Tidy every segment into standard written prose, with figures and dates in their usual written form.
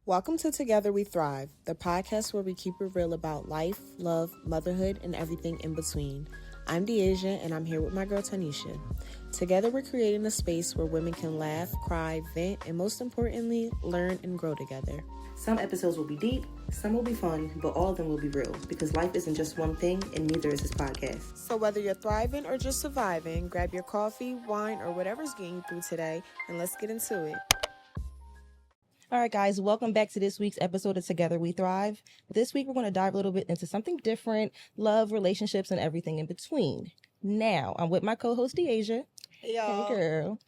Welcome to Together We Thrive, the podcast where we keep it real about life, love, motherhood, and everything in between. I'm Deasia, and I'm here with my girl Tynisha. Together, we're creating a space where women can laugh, cry, vent, and most importantly, learn and grow together. Some episodes will be deep, some will be fun, but all of them will be real because life isn't just one thing, and neither is this podcast. So whether you're thriving or just surviving, grab your coffee, wine, or whatever's getting you through today, and let's get into it. All right, guys, welcome back to this week's episode of Together We Thrive. This week, we're going to dive a little bit into something different, love, relationships, and everything in between. Now, I'm with my co-host, Deasia. Hey, y'all. Hey, girl.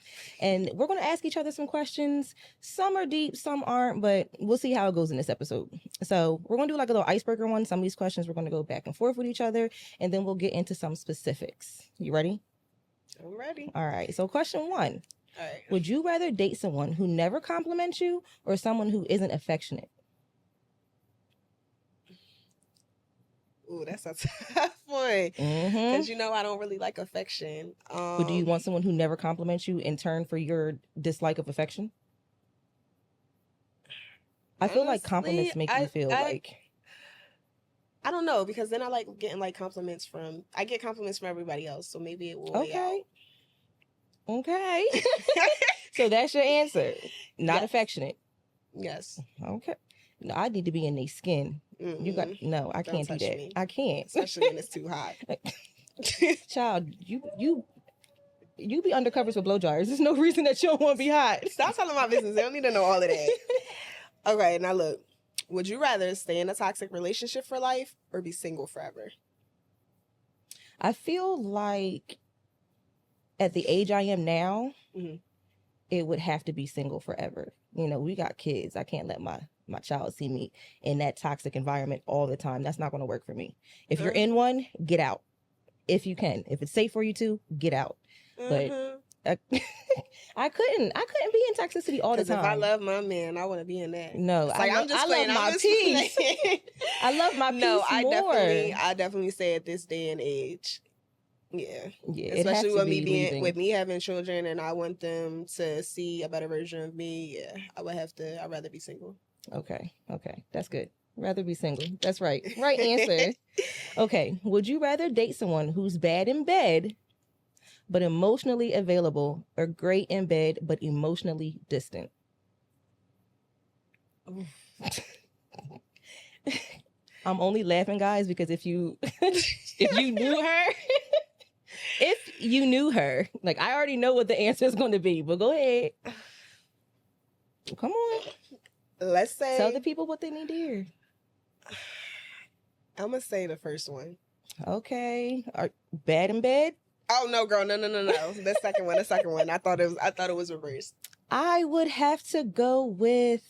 And we're going to ask each other some questions. Some are deep, some aren't, but we'll see how it goes in this episode. So we're going to do like a little icebreaker one. Some of these questions, we're going to go back and forth with each other, and then we'll get into some specifics. You ready? I'm ready. All right. So question one. All right. Would you rather date someone who never compliments you or someone who isn't affectionate? Ooh, that's a tough one. Because you know I don't really like affection. But do you want someone who never compliments you in turn for your dislike of affection? I feel like compliments make you feel like... I don't know, because then I like getting like compliments from... I get compliments from everybody else, so maybe it will weigh out. Okay. So that's your answer. Not Yes. Affectionate. Yes. Okay. No, I need to be in their skin. Mm-mm. You got no, I Don't can't do touch that. me. I can't. Especially when it's too hot. Child, you be undercovers with blow dryers. There's no reason that you don't want to be hot. Stop telling my business. They don't need to know all of that. Okay, now look. Would you rather stay in a toxic relationship for life or be single forever? I feel like at the age I am now, it would have to be single forever. You know, we got kids. I can't let my child see me in that toxic environment all the time. That's not going to work for me. If you're in one, get out. If you can. If it's safe for you to, get out. But I couldn't be in toxicity all the time. If I love my man, I want to be in that. No, it's like, I love my peace. I love my peace more. I definitely say at this day and age. Yeah. Especially with me having children and I want them to see a better version of me. Yeah, I'd rather be single. Okay. That's good. Rather be single. That's right. Right answer. Okay. Would you rather date someone who's bad in bed, but emotionally available, or great in bed, but emotionally distant? I'm only laughing, guys, because if you knew her, like, I already know what the answer is going to be, but go ahead. Come on. Let's say... Tell the people what they need to hear. I'm going to say the first one. Okay. Bad in bed? Oh, no, girl. No. The second one. I thought it was reversed. I would have to go with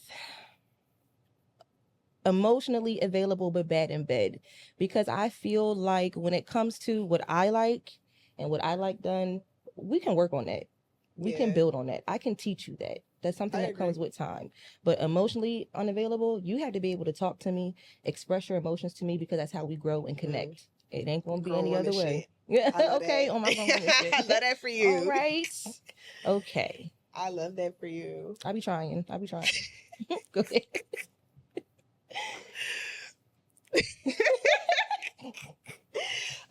emotionally available but bad in bed, because I feel like when it comes to what I like and what I like done, we can work on that. We can build on that. I can teach you that. That's something that comes with time. But emotionally unavailable, you have to be able to talk to me, express your emotions to me, because that's how we grow and connect. It ain't going to be any other way. Yeah. Okay. Oh my God. I love that for you. All right. Okay. I love that for you. I be trying. Go ahead.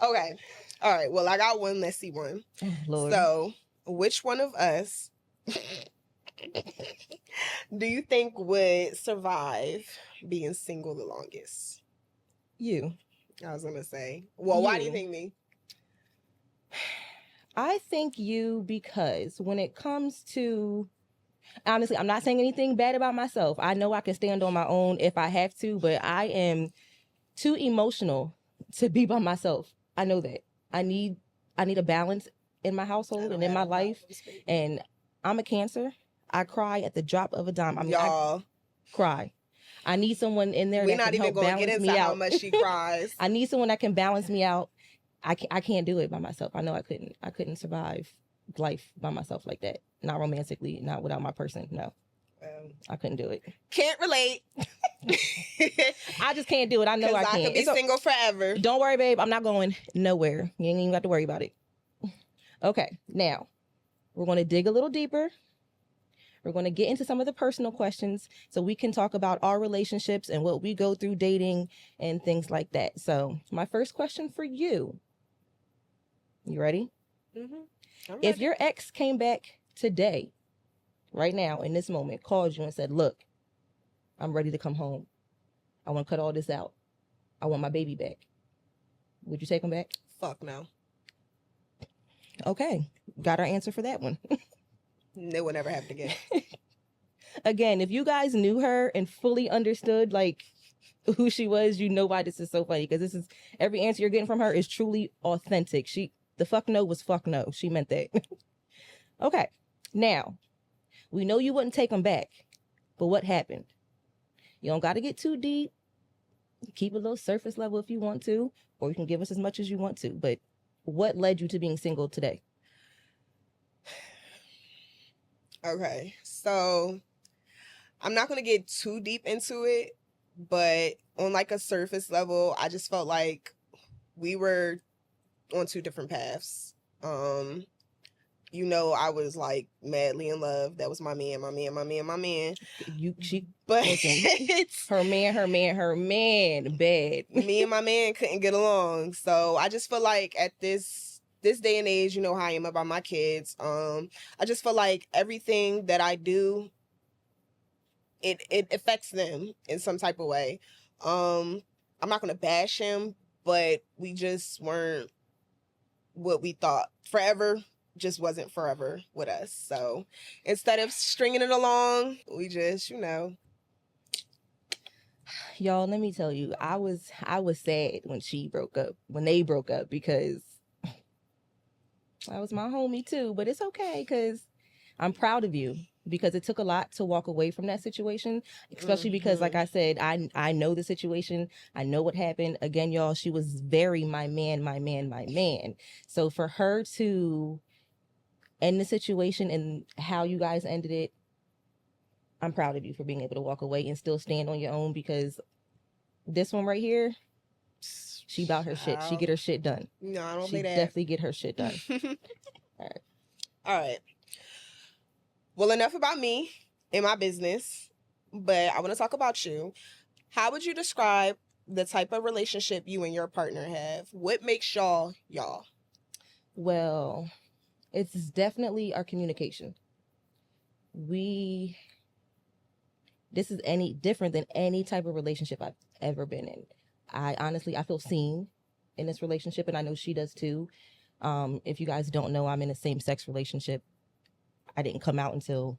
Okay. All right. Well, I got one. Let's see one. Oh, Lord. So, which one of us do you think would survive being single the longest? You. I was going to say. Well, why do you think me? I think you, because when it comes to... Honestly, I'm not saying anything bad about myself. I know I can stand on my own if I have to, but I am too emotional to be by myself. I know that. I need a balance in my household and in my life. And I'm a Cancer. I cry at the drop of a dime. I cry. I need someone in there that can help balance me out. We're not even going to get into how much she cries. I need someone that can balance me out. I can't do it by myself. I know I couldn't survive life by myself like that. Not romantically, not without my person. No. I couldn't do it. Can't relate. I just can't do it. I know I can't. I could be single forever. Don't worry, babe. I'm not going nowhere. You ain't even got to worry about it. Okay. Now, we're going to dig a little deeper. We're going to get into some of the personal questions so we can talk about our relationships and what we go through dating and things like that. So my first question for you. You ready? Mm-hmm. If your ex came back today, right now, in this moment, called you and said, look, I'm ready to come home. I want to cut all this out. I want my baby back. Would you take him back? Fuck no. Okay. Got our answer for that one. It would never happen again. Again, if you guys knew her and fully understood like who she was, you know why this is so funny. Because this is every answer you're getting from her is truly authentic. The fuck no was fuck no. She meant that. Okay. Now, we know you wouldn't take him back. But what happened? You don't got to get too deep. Keep a little surface level if you want to, or you can give us as much as you want to. But what led you to being single today? Okay, so I'm not going to get too deep into it, but on like a surface level, I just felt like we were on two different paths. You know, I was like madly in love. That was my man. But her man, bad. Me and my man couldn't get along. So I just feel like at this day and age, you know how I am about my kids. I just feel like everything that I do, it affects them in some type of way. I'm not gonna bash him, but we just weren't what we thought. Forever just wasn't forever with us. So instead of stringing it along, we just, Y'all, let me tell you, I was sad when they broke up, because that was my homie too. But it's okay, because I'm proud of you, because it took a lot to walk away from that situation, especially because, like I said, I know the situation. I know what happened. Again, y'all, she was very my man. So for her to end the situation and how you guys ended it, I'm proud of you for being able to walk away and still stand on your own, because this one right here, she about her shit. She get her shit done. No, I don't She think that. definitely get her shit done. All right. Well, enough about me and my business, but I want to talk about you. How would you describe the type of relationship you and your partner have? What makes y'all? Well, it's definitely our communication. This is different than any type of relationship I've ever been in. I feel seen in this relationship, and I know she does too. If you guys don't know, I'm in a same-sex relationship. I didn't come out until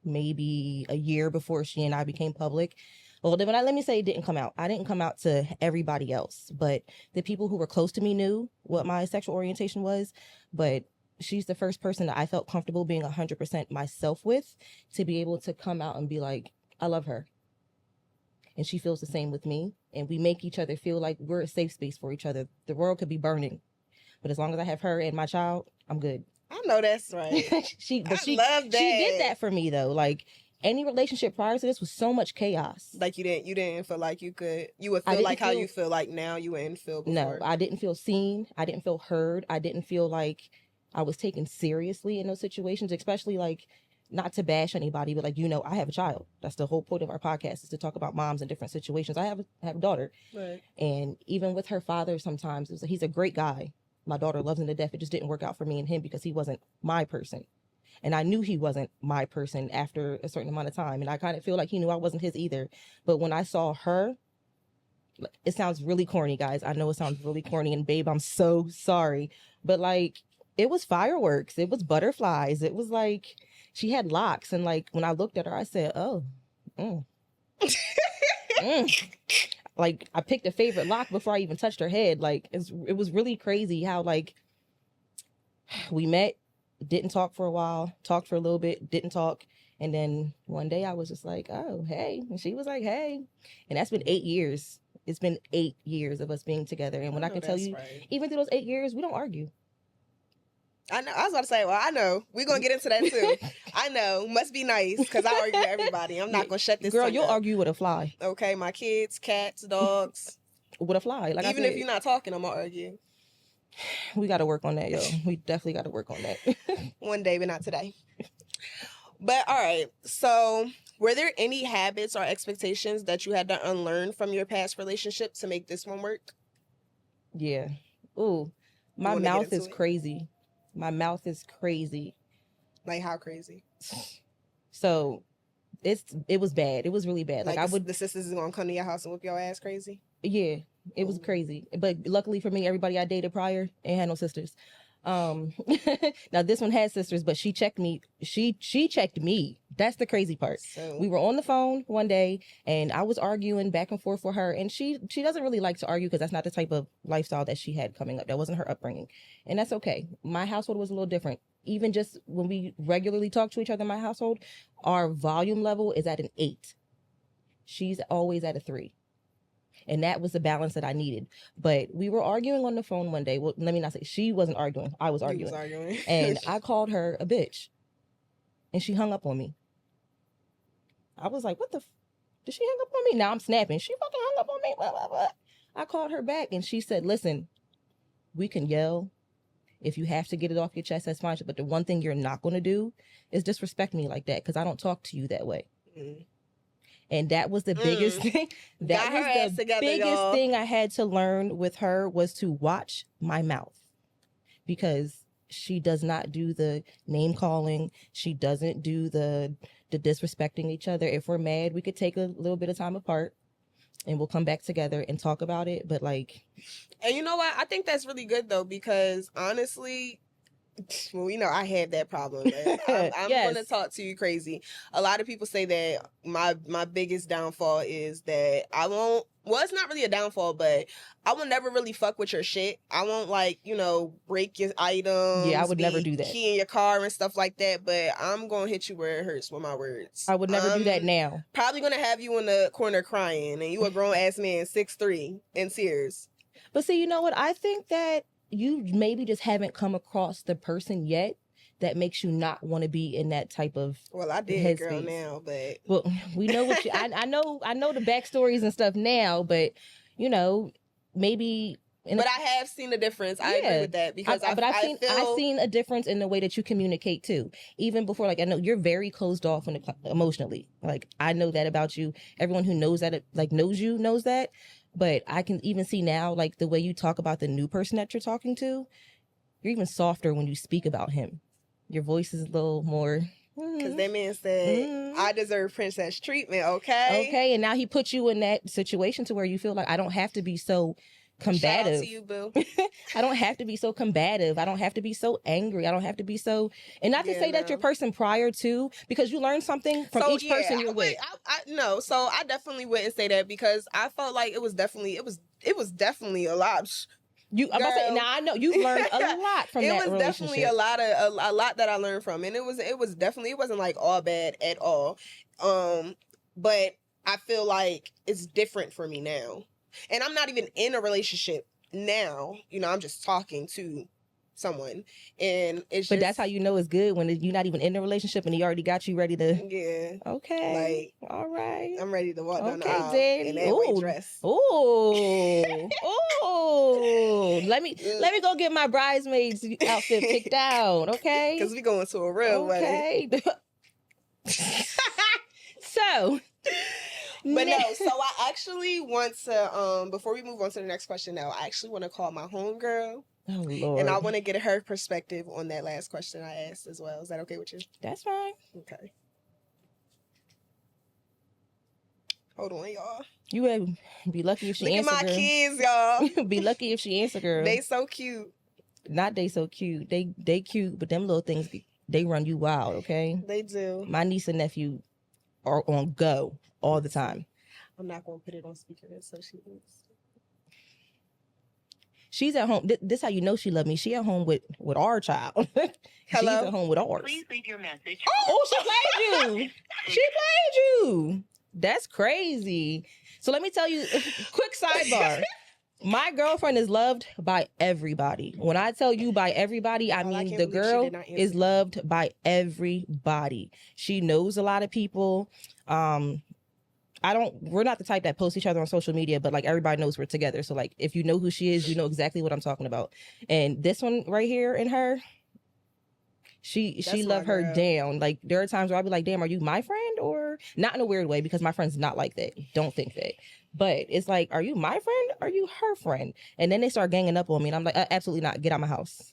maybe a year before she and I became public. Well, let me say it didn't come out. I didn't come out to everybody else, but the people who were close to me knew what my sexual orientation was. But she's the first person that I felt comfortable being 100% myself with, to be able to come out and be like, I love her. And she feels the same with me. And we make each other feel like we're a safe space for each other. The world could be burning, but as long as I have her and my child, I'm good. I know that's right. She love that. She did that for me though. Like, any relationship prior to this was so much chaos. Like you didn't feel like you would feel like how you feel like now. You wouldn't feel before. No, I didn't feel seen. I didn't feel heard. I didn't feel like I was taken seriously in those situations, especially like, not to bash anybody, but like, I have a child. That's the whole point of our podcast, is to talk about moms in different situations. I have a daughter. Right. And even with her father, sometimes he's a great guy. My daughter loves him to death. It just didn't work out for me and him because he wasn't my person. And I knew he wasn't my person after a certain amount of time. And I kind of feel like he knew I wasn't his either. But when I saw her, it sounds really corny, guys. I know it sounds really corny. And babe, I'm so sorry. But like, it was fireworks. It was butterflies. It was like, she had locks. And like, when I looked at her, I said, oh, Like, I picked a favorite lock before I even touched her head. Like, it was really crazy how, like, we met, didn't talk for a while, talked for a little bit, didn't talk. And then one day I was just like, oh, hey. And she was like, hey. And that's been 8 years. It's been 8 years of us being together. And when I can tell you, right, even through those 8 years, we don't argue. I know. I was about to say, well, I know. We're going to get into that too. I know. Must be nice, because I argue with everybody. I'm not going to shut this Girl, you'll up. argue with a fly. Okay, my kids, cats, dogs. With a fly. Like, even if you're not talking, I'm going to argue. We got to work on that, yo. We definitely got to work on that. One day, but not today. But all right, so were there any habits or expectations that you had to unlearn from your past relationship to make this one work? Yeah. Ooh, my wanna get mouth into is it? crazy. My mouth is crazy. Like how crazy? So it was bad. It was really bad. Like I would. The sisters is gonna come to your house and whip your ass crazy. Yeah, it was crazy. But luckily for me, everybody I dated prior ain't had no sisters. Now this one had sisters, but she checked me. She checked me. That's the crazy part. So We were on the phone one day and I was arguing back and forth with her, and she doesn't really like to argue because that's not the type of lifestyle that she had coming up. That wasn't her upbringing. And that's okay. My household was a little different. Even just when we regularly talk to each other in my household, our volume level is at an 8. She's always at a 3. And that was the balance that I needed. But we were arguing on the phone one day. Well, let me not say she wasn't arguing. I was arguing. And I called her a bitch. And she hung up on me. I was like, what the did she hang up on me? Now I'm snapping. She fucking hung up on me. Blah, blah, blah. I called her back and she said, listen, we can yell. If you have to get it off your chest, that's fine. But the one thing you're not going to do is disrespect me like that because I don't talk to you that way. Mm. And that was the biggest thing. That was the biggest thing I had to learn with her was to watch my mouth. Because she does not do the name calling. She doesn't do the disrespecting each other. If we're mad, we could take a little bit of time apart and we'll come back together and talk about it. But like... And you know what? I think that's really good though, because honestly... Well, you know, I had that problem. I'm Yes. going to talk to you crazy. A lot of people say that my biggest downfall is that I won't. Well, it's not really a downfall, but I will never really fuck with your shit. I won't break your items. Yeah, I would never do that. Key in your car and stuff like that. But I'm gonna hit you where it hurts with my words. I would never do that now. Probably gonna have you in the corner crying, and you a grown ass man, 6'3", in tears. But see, you know what? I think that you maybe just haven't come across the person yet that makes you not want to be in that type of Well, I did, headspace. girl, now, but... Well, we know what you... I know the backstories and stuff now, but, you know, maybe... But I have seen a difference. I agree with that, because I've seen a difference in the way that you communicate, too. Even before, I know you're very closed off emotionally. I know that about you. Everyone who knows that, knows you, knows that. But I can even see now, the way you talk about the new person that you're talking to, you're even softer when you speak about him. Your voice is a little more... Because that man said, I deserve princess treatment, okay? Okay, and now he put you in that situation to where you feel like I don't have to be so combative. Shout out to you, boo. I don't have to be so combative. I don't have to be so angry. I don't have to be so... And not to say that your person prior to, because you learn something from each person you're with. No, so I definitely wouldn't say that, because I felt like it was definitely a lot. I'm about to say, now I know you've learned a lot from that relationship. It was definitely a lot that I learned from, and it wasn't like all bad at all. But I feel like it's different for me now, and I'm not even in a relationship now. You know, I'm just talking to someone, and it's. But that's how you know it's good, when you're not even in a relationship and he already got you ready to. Yeah. Okay. All right. I'm ready to walk down the aisle Daddy. in that white dress. Ooh. Ooh. Let me go get my bridesmaids outfit picked out. Okay. Because we going to a real wedding. So. But no, so I actually want to, before we move on to the next question now, I actually want to call my homegirl. Oh, Lord. And I want to get her perspective on that last question I asked as well. Is that okay with you? That's fine. Okay. Hold on, y'all. You would be lucky if she answered. Look at my girl. kids, y'all. You'd be lucky if she answered, girl. They so cute. Not they so cute. They cute, but them little things, they run you wild, okay? They do. My niece and nephew are on go all the time. I'm not going to put it on speaker so she knows. She's at home. This how you know she love me. She at home with our child. Hello? She's at home with ours. Please leave your message. Oh, she played you. She played you. That's crazy. So let me tell you, quick sidebar. My girlfriend is loved by everybody. When I tell you by everybody, I mean the girl is loved by everybody. She knows a lot of people. We're not the type that post each other on social media, but everybody knows we're together. So if you know who she is, you know exactly what I'm talking about. And this one right here in her, She That's love my her girl. down. Like, there are times where I'll be like, damn, are you my friend? Or not in a weird way, because my friend's not like that. Don't think that. But it's like, are you my friend? Are you her friend? And then they start ganging up on me, and I'm like, absolutely not. Get out my house.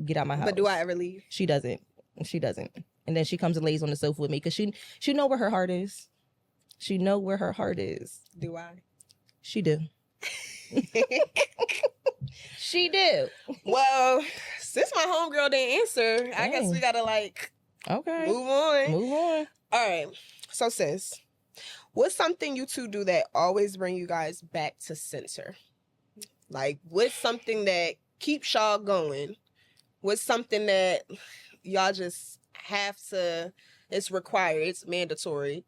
Get out my house. But do I ever leave? She doesn't. She doesn't. And then she comes and lays on the sofa with me because she know where her heart is. She know where her heart is. Do I? She do. She do. Well, since my homegirl didn't answer, I guess we gotta like okay move on. Move on. All right. So sis, what's something you two do that always bring you guys back to center? Like, what's something that keeps y'all going? What's something that y'all just have to, it's required, it's mandatory,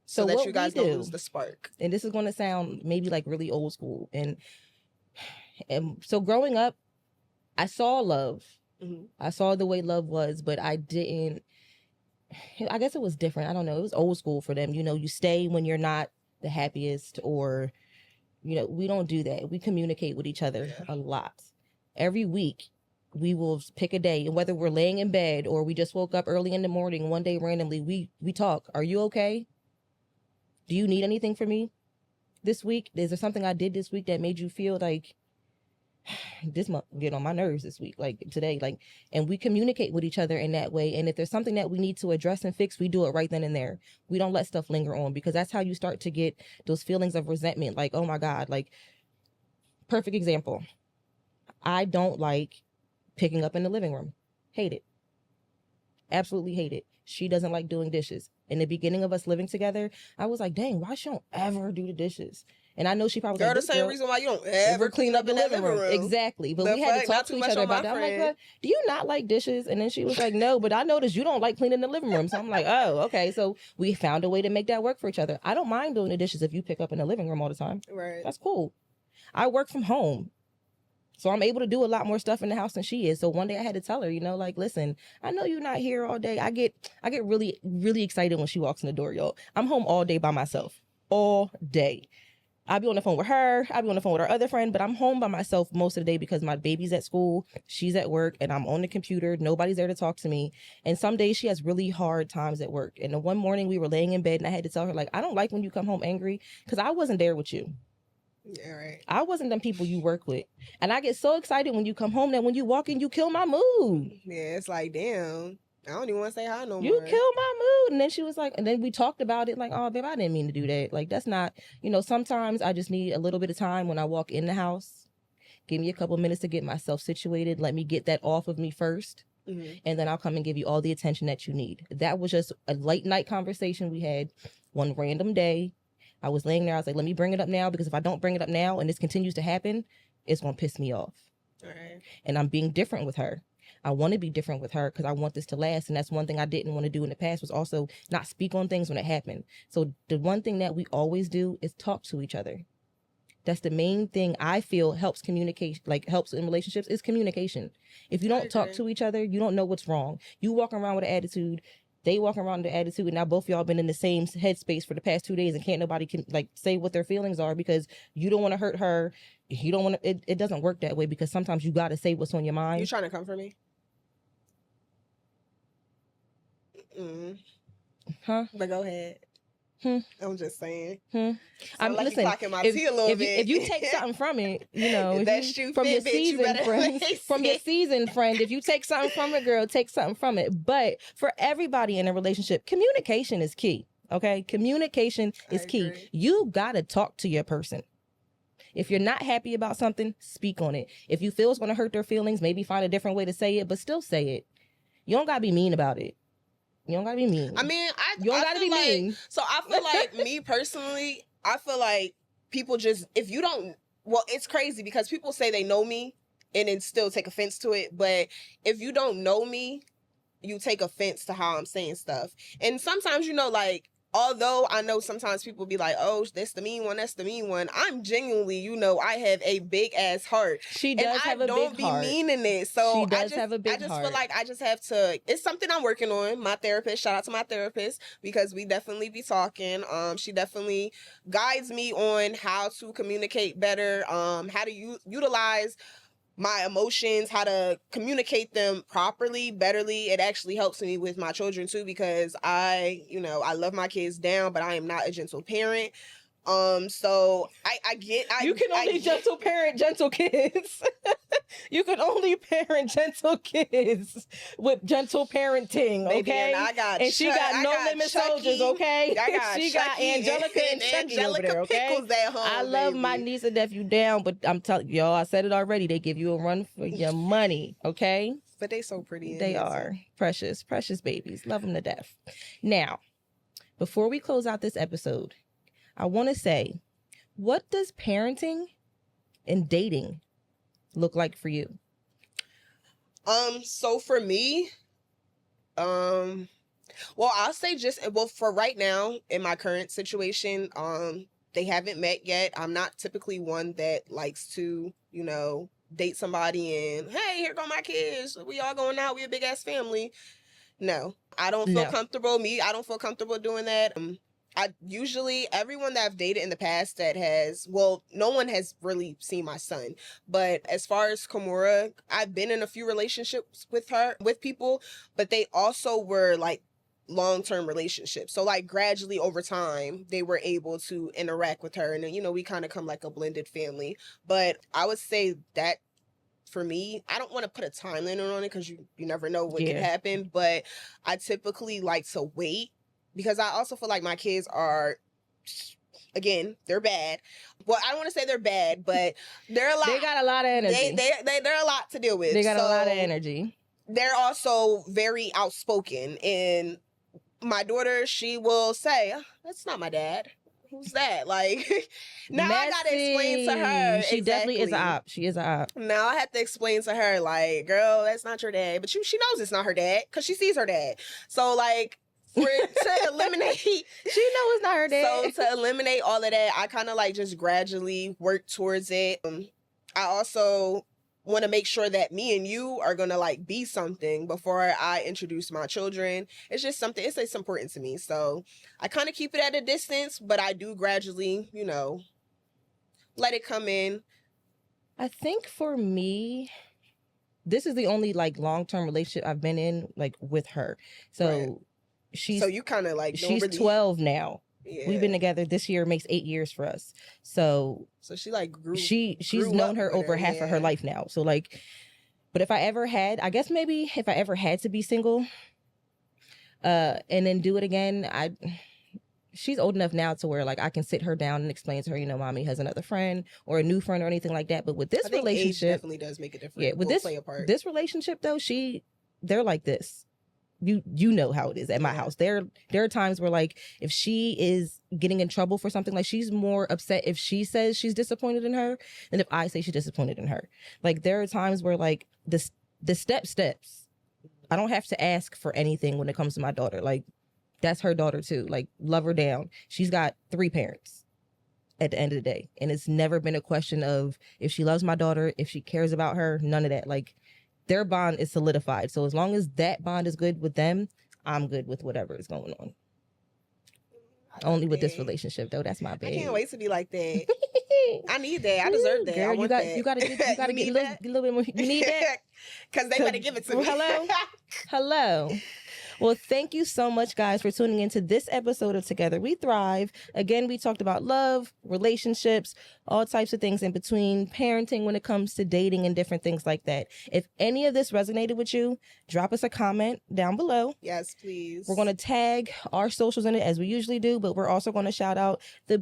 so that you guys don't lose the spark? And this is going to sound maybe like really old school. And so growing up, I saw love. Mm-hmm. I saw the way love was, but I didn't, I guess it was different. I don't know. It was old school for them. You know, you stay when you're not the happiest, or, you know, we don't do that. We communicate with each other a lot. Every week, we will pick a day, and whether we're laying in bed or we just woke up early in the morning, one day randomly, we talk. Are you okay? Do you need anything from me this week? Is there something I did this week that made you feel like this month get on my nerves this week, like today? Like, and we communicate with each other in that way. And if there's something that we need to address and fix, we do it right then and there. We don't let stuff linger on, because that's how you start to get those feelings of resentment. Like, oh my God, like, perfect example. I don't like picking up in the living room. Hate it. Absolutely hate it. She doesn't like doing dishes. In the beginning of us living together, I was like, dang, why she don't ever do the dishes? And I know she probably Girl, like, the same reason why you don't ever clean up in the living room. Exactly. But we had to talk to each other about that. I'm like, what? Do you not like dishes? And then she was like, no, but I noticed you don't like cleaning the living room. So I'm like, oh, okay. So we found a way to make that work for each other. I don't mind doing the dishes if you pick up in the living room all the time. Right. That's cool. I work from home, so I'm able to do a lot more stuff in the house than she is. So one day I had to tell her, you know, like, listen, I know you're not here all day. I get really, really excited when she walks in the door, y'all. I'm home all day by myself. All day. I'll be on the phone with her. I'll be on the phone with our other friend, but I'm home by myself most of the day because my baby's at school, she's at work, and I'm on the computer. Nobody's there to talk to me. And some days she has really hard times at work. And the one morning we were laying in bed, and I had to tell her, like, I don't like when you come home angry, because I wasn't there with you. Yeah, right. I wasn't them people you work with. And I get so excited when you come home that when you walk in, you kill my mood. Yeah, it's like, damn, I don't even want to say hi no more. You kill my mood. And then she was like, and then we talked about it, like, oh, babe, I didn't mean to do that. Like, that's not, you know, sometimes I just need a little bit of time when I walk in the house. Give me a couple minutes to get myself situated. Let me get that off of me first. Mm-hmm. And then I'll come and give you all the attention that you need. That was just a late night conversation we had one random day. I was laying there. I was like, let me bring it up now, because if I don't bring it up now and this continues to happen, it's going to piss me off. Right. And I'm being different with her. I want to be different with her because I want this to last. And that's one thing I didn't want to do in the past, was also not speak on things when it happened. So the one thing that we always do is talk to each other. That's the main thing I feel helps communicate, like helps in relationships, is communication. If you don't talk to each other, you don't know what's wrong. You walk around with an attitude, they walk around with an attitude, and now both of y'all been in the same headspace for the past 2 days, and can't nobody can like say what their feelings are, because you don't want to hurt her. You don't want to, it doesn't work that way, because sometimes you got to say what's on your mind. You trying to come for me? Huh? But go ahead. I'm just saying. I'm like listen. If you take something from it, you know, from your seasoned friend, if you take something from it, girl, take something from it. But for everybody in a relationship, communication is key. Okay, communication is key. You gotta talk to your person. If you're not happy about something, speak on it. If you feel it's gonna hurt their feelings, maybe find a different way to say it, but still say it. You don't gotta be mean about it. You don't gotta be mean. I mean, you don't gotta be mean. So I feel like, me personally, I feel like people just, if you don't, well, it's crazy because people say they know me and then still take offense to it. But if you don't know me, you take offense to how I'm saying stuff. And sometimes, you know, like, although I know sometimes people be like, oh, that's the mean one, that's the mean one. I'm genuinely, you know, I have a big ass heart. She does have a big heart. And I don't be meaning it. So she does have a big heart. I just feel like I just have to, it's something I'm working on. My therapist, shout out to my therapist, because we definitely be talking. She definitely guides me on how to communicate better, how to utilize my emotions, how to communicate them properly, betterly. It actually helps me with my children too, because I love my kids down, but I am not a gentle parent. So you can only gentle parent gentle kids. You can only parent gentle kids with gentle parenting, okay? Baby, and she got No Limit Soldiers, okay? She got Angelica and Chucky over there, okay? Pickles at home, I love baby. my niece and nephew down, but I'm telling y'all, I said it already. They give you a run for your money, okay? But they so pretty. They are precious, precious babies. Love them to death. Now, before we close out this episode, I want to say, what does parenting and dating look like for you? So for me, well, I'll say for right now in my current situation, they haven't met yet. I'm not typically one that likes to, date somebody and, hey, here go my kids. We all going out. We a big ass family. No, I don't feel comfortable. I don't feel comfortable doing that. Everyone that I've dated in the past no one has really seen my son. But as far as Kimura, I've been in a few relationships with people, but they also were like long-term relationships. So like gradually over time, they were able to interact with her. And, we kind of come like a blended family. But I would say that for me, I don't want to put a time limit on it because you never know what can happen. But I typically like to wait, because I also feel like my kids are, again, they're bad. Well, I don't want to say they're bad, but they're a lot. They got a lot of energy. They're a lot to deal with. They got a lot of energy. They're also very outspoken. And my daughter, she will say, oh, that's not my dad. Who's that? Like, now I got to explain to her. She definitely is an op. She is an op. Now I have to explain to her, like, girl, that's not your dad. But she knows it's not her dad because she sees her dad. So, like, to eliminate she knows it's not her dad. So to eliminate all of that, I kind of like just gradually work towards it. I also want to make sure that me and you are gonna like be something before I introduce my children. It's just something, it's important to me. So I kind of keep it at a distance, but I do gradually, let it come in. I think for me, this is the only like long-term relationship I've been in like with her. So right. So you kind of like she's 12 now. Yeah. We've been together this year, makes 8 years for us. So she like grew. She's known her over half of her life now. So like, but if I ever had to be single, and then do it again, she's old enough now to where like I can sit her down and explain to her, mommy has another friend or a new friend or anything like that. But with this relationship, age definitely does make a difference. Yeah, with this relationship though, they're like this. You know how it is at my house. There are times where like if she is getting in trouble for something, like she's more upset if she says she's disappointed in her than if I say she's disappointed in her. Like there are times where like the steps. I don't have to ask for anything when it comes to my daughter. Like that's her daughter too. Like love her down. She's got 3 parents at the end of the day. And it's never been a question of if she loves my daughter, if she cares about her, none of that. Like their bond is solidified. So as long as that bond is good with them, I'm good with whatever is going on. Only with this relationship though, that's my baby. I can't wait to be like that. I need that. I deserve that. Girl, I want that. You gotta get a little bit more. You need that? Because they better give it to me. Hello. Well, thank you so much, guys, for tuning into this episode of Together We Thrive. Again, we talked about love, relationships, all types of things in between, parenting when it comes to dating and different things like that. If any of this resonated with you, drop us a comment down below. Yes, please. We're going to tag our socials in it as we usually do, but we're also going to shout out the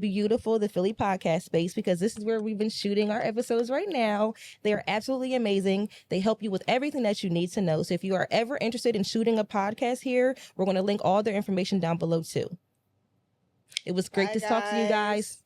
Philly podcast space because this is where we've been shooting our episodes right now. They are absolutely amazing. They help you with everything that you need to know. So if you are ever interested in shooting a podcast here, we're going to link all their information down below too. It was great to talk to you guys.